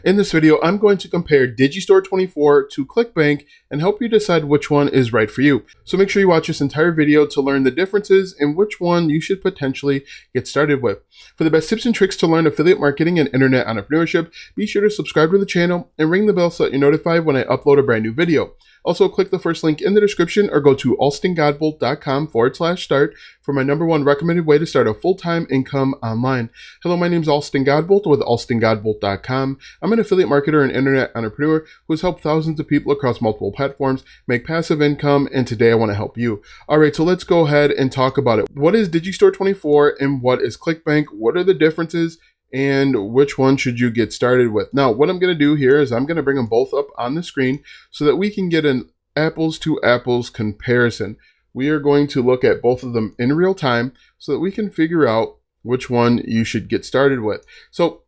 In this video, I'm going to compare Digistore24 to Clickbank and help you decide which one is right for you. So make sure you watch this entire video to learn the differences and which one you should potentially get started with. For the best tips and tricks to learn affiliate marketing and internet entrepreneurship, be sure to subscribe to the channel and ring the bell so that you're notified when I upload a brand new video. Also, click the first link in the description or go to alstongodbolt.com/start for my #1 recommended way to start a full-time income online. Hello, my name is Alston Godbolt with alstongodbolt.com. I'm an affiliate marketer and internet entrepreneur who has helped thousands of people across multiple platforms make passive income, and today I want to help you. All right, so let's go ahead and talk about it. What is Digistore24 and what is Clickbank? What are the differences? And which one should you get started with? Now, what I'm going to do here is I'm going to bring them both up on the screen so that we can get an apples to apples comparison. We are going to look at both of them in real time so that we can figure out which one you should get started with. So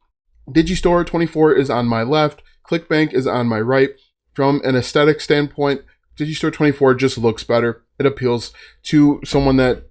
Digistore24 is on my left, Clickbank is on my right. From an aesthetic standpoint, Digistore24 just looks better. It appeals to someone that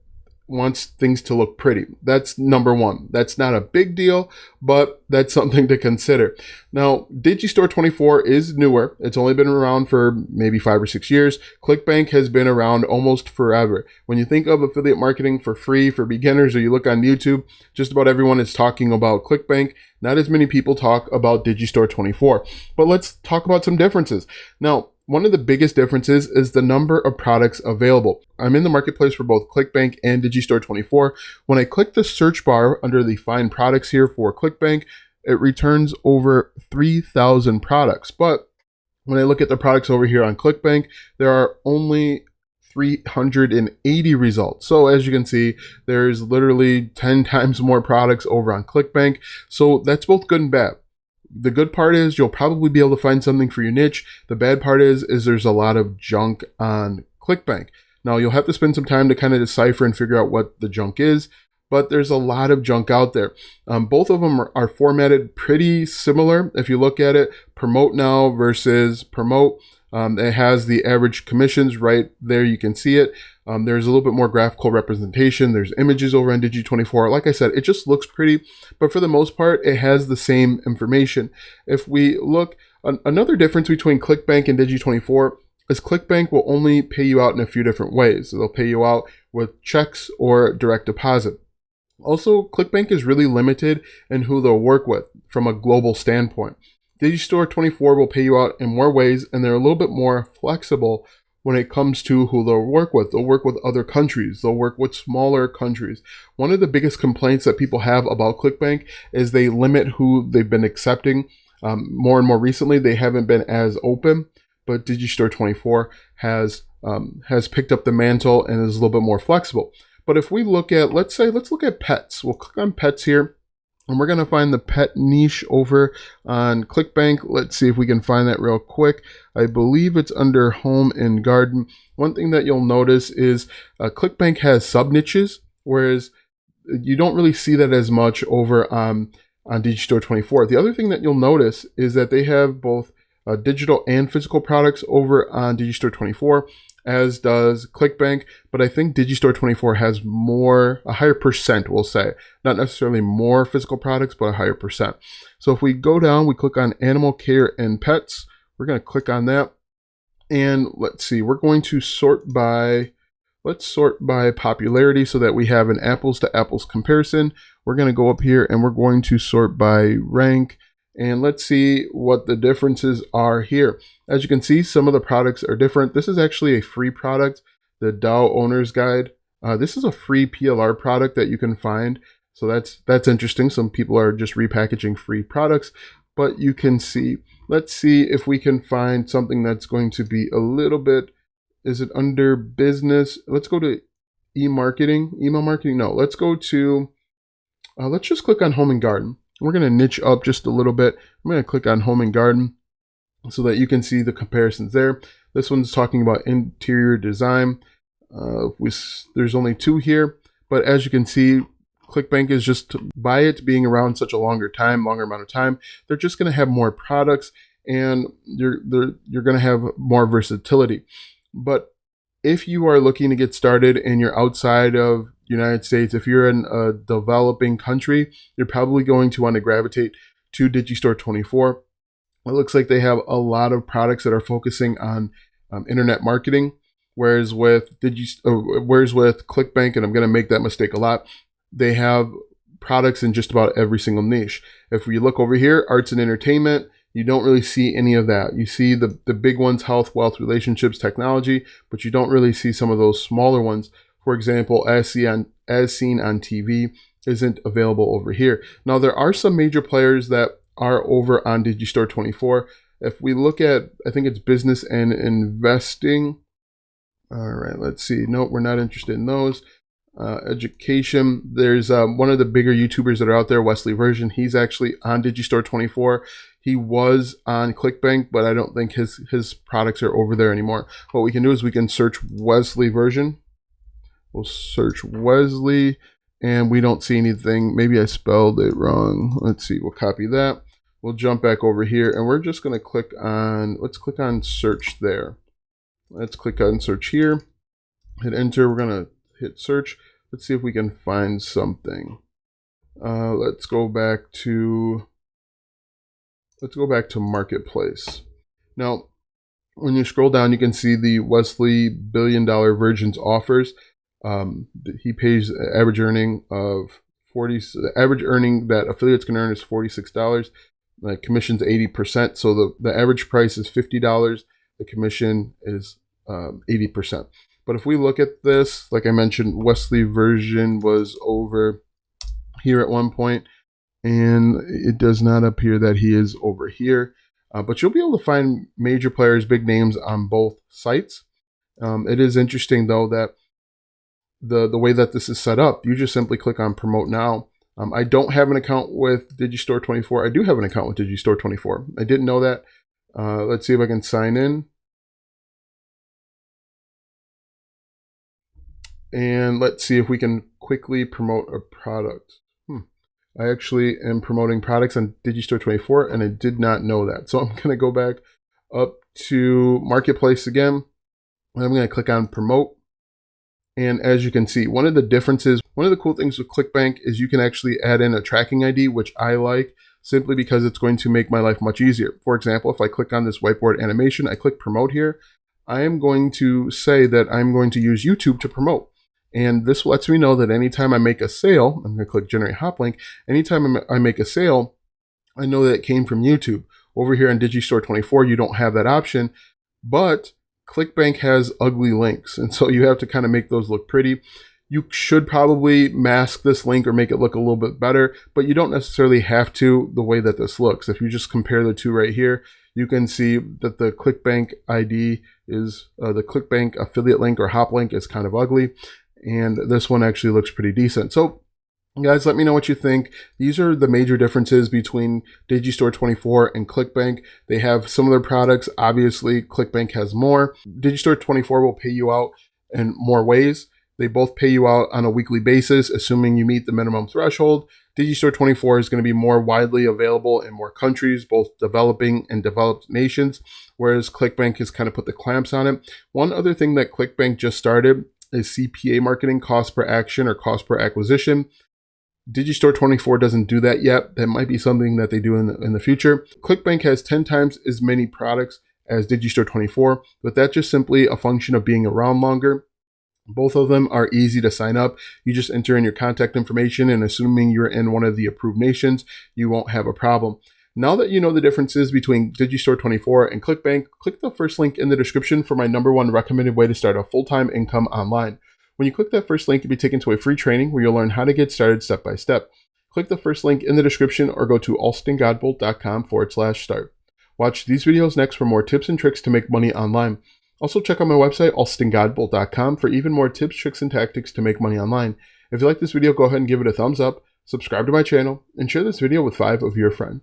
wants things to look pretty. That's #1. That's not a big deal, but that's something to consider. Now, Digistore24 is newer. It's only been around for maybe 5 or 6 years. Clickbank has been around almost forever. When you think of affiliate marketing for free for beginners, or you look on YouTube, just about everyone is talking about Clickbank. Not as many people talk about Digistore24. But let's talk about some differences. Now, one of the biggest differences is the number of products available. I'm in the marketplace for both Clickbank and Digistore24. When I click the search bar under the Find Products here for Clickbank, it returns over 3,000 products. But when I look at the products over here on Clickbank, there are only 380 results. So as you can see, there's literally 10 times more products over on Clickbank. So that's both good and bad. The good part is you'll probably be able to find something for your niche. The bad part is there's a lot of junk on Clickbank. Now, you'll have to spend some time to kind of decipher and figure out what the junk is, but there's a lot of junk out there. Both of them are formatted pretty similar. If you look at it, Promote Now versus Promote, it has the average commissions right there. You can see it. There's a little bit more graphical representation. There's images over on Digi24. Like I said, it just looks pretty, but for the most part, it has the same information. If we look, another difference between Clickbank and Digi24 is Clickbank will only pay you out in a few different ways. So they'll pay you out with checks or direct deposit. Also, Clickbank is really limited in who they'll work with from a global standpoint. Digistore24 will pay you out in more ways, and they're a little bit more flexible when it comes to who they'll work with. They'll work with other countries. They'll work with smaller countries. One of the biggest complaints that people have about Clickbank is they limit who they've been accepting. More and more recently, they haven't been as open, but Digistore24 has picked up the mantle and is a little bit more flexible. But if we look at, let's look at pets. We'll click on pets here. And we're going to find the pet niche over on Clickbank. Let's see if we can find that real quick. I believe it's under home and garden. One thing that you'll notice is Clickbank has sub niches, whereas you don't really see that as much over on Digistore24. The other thing that you'll notice is that they have both digital and physical products over on Digistore24, as does Clickbank, but I think Digistore24 has a higher percent, we'll say. Not necessarily more physical products, but a higher percent. So if we go down, we click on animal care and pets. We're going to click on that. And let's see, we're going to let's sort by popularity so that we have an apples to apples comparison. We're going to go up here and we're going to sort by rank. And let's see what the differences are here. As you can see, some of the products are different. This is actually a free product, the DAO Owner's Guide. This is a free PLR product that you can find. So that's interesting. Some people are just repackaging free products, but you can see, let's see if we can find something that's going to be a little bit, is it under business? Let's go to email marketing. No, let's go to, let's just click on home and garden. We're going to niche up just a little bit. I'm going to click on home and garden so that you can see the comparisons there. This one's talking about interior design. There's only 2 here, but as you can see, Clickbank is just, by it being around such a longer amount of time, they're just going to have more products and you're going to have more versatility. But if you are looking to get started and you're outside of United States, if you're in a developing country, you're probably going to want to gravitate to Digistore24. It looks like they have a lot of products that are focusing on internet marketing, whereas with ClickBank, and I'm going to make that mistake a lot, they have products in just about every single niche. If we look over here, arts and entertainment, you don't really see any of that. You see the big ones, health, wealth, relationships, technology, but you don't really see some of those smaller ones. For example, as seen on TV isn't available over here. Now, there are some major players that are over on Digistore24. If we look at, I think it's business and investing. All right, let's see. Nope, we're not interested in those. Education. There's one of the bigger YouTubers that are out there, Wesley Version. He's actually on Digistore24. He was on ClickBank, but I don't think his products are over there anymore. What we can do is we can search Wesley Version. We'll search Wesley, and we don't see anything. Maybe I spelled it wrong. Let's see. We'll copy that. We'll jump back over here, and we're just going to click on, let's click on search there. Let's click on search here. Hit enter. We're going to hit search. Let's see if we can find something. Let's go back to marketplace. Now, when you scroll down, you can see the Wesley $1 billion Virgins offers. He pays average earning of the average earning that affiliates can earn is $46. Commission's 80%, so the average price is $50. The commission is 80%. But if we look at this, like I mentioned, Wesley Version was over here at one point, and it does not appear that he is over here. But you'll be able to find major players, big names on both sites. It is interesting, though, that the way that this is set up, you just simply click on Promote Now. I don't have an account with Digistore24. I do have an account with Digistore24. I didn't know that. Let's see if I can sign in. And let's see if we can quickly promote a product. I actually am promoting products on Digistore24, and I did not know that. So I'm going to go back up to Marketplace again, and I'm going to click on Promote. And as you can see, one of the cool things with ClickBank is you can actually add in a tracking ID, which I like simply because it's going to make my life much easier. For example, if I click on this whiteboard animation, I click Promote here, I am going to say that I'm going to use YouTube to promote. And this lets me know that anytime I make a sale, I'm going to click Generate Hop Link. Anytime I make a sale, I know that it came from YouTube. Over here on Digistore24, you don't have that option, but ClickBank has ugly links. And so you have to kind of make those look pretty. You should probably mask this link or make it look a little bit better, but you don't necessarily have to the way that this looks. If you just compare the two right here, you can see that the ClickBank ID is, the ClickBank affiliate link or hop link is kind of ugly. And this one actually looks pretty decent. So guys, let me know what you think. These are the major differences between Digistore24 and ClickBank. They have similar products. Obviously, ClickBank has more. Digistore24 will pay you out in more ways. They both pay you out on a weekly basis, assuming you meet the minimum threshold. Digistore24 is going to be more widely available in more countries, both developing and developed nations, whereas ClickBank has kind of put the clamps on it. One other thing that ClickBank just started is CPA marketing, cost per action or cost per acquisition. Digistore24 doesn't do that yet. That might be something that they do in the future. ClickBank has 10 times as many products as Digistore24, but that's just simply a function of being around longer. Both of them are easy to sign up. You just enter in your contact information, and assuming you're in one of the approved nations, you won't have a problem. Now that you know the differences between Digistore24 and ClickBank, click the first link in the description for my #1 recommended way to start a full-time income online. When you click that first link, you'll be taken to a free training where you'll learn how to get started step by step. Click the first link in the description or go to alstongodbolt.com/start. Watch these videos next for more tips and tricks to make money online. Also check out my website, alstongodbolt.com, for even more tips, tricks, and tactics to make money online. If you like this video, go ahead and give it a thumbs up, subscribe to my channel, and share this video with 5 of your friends.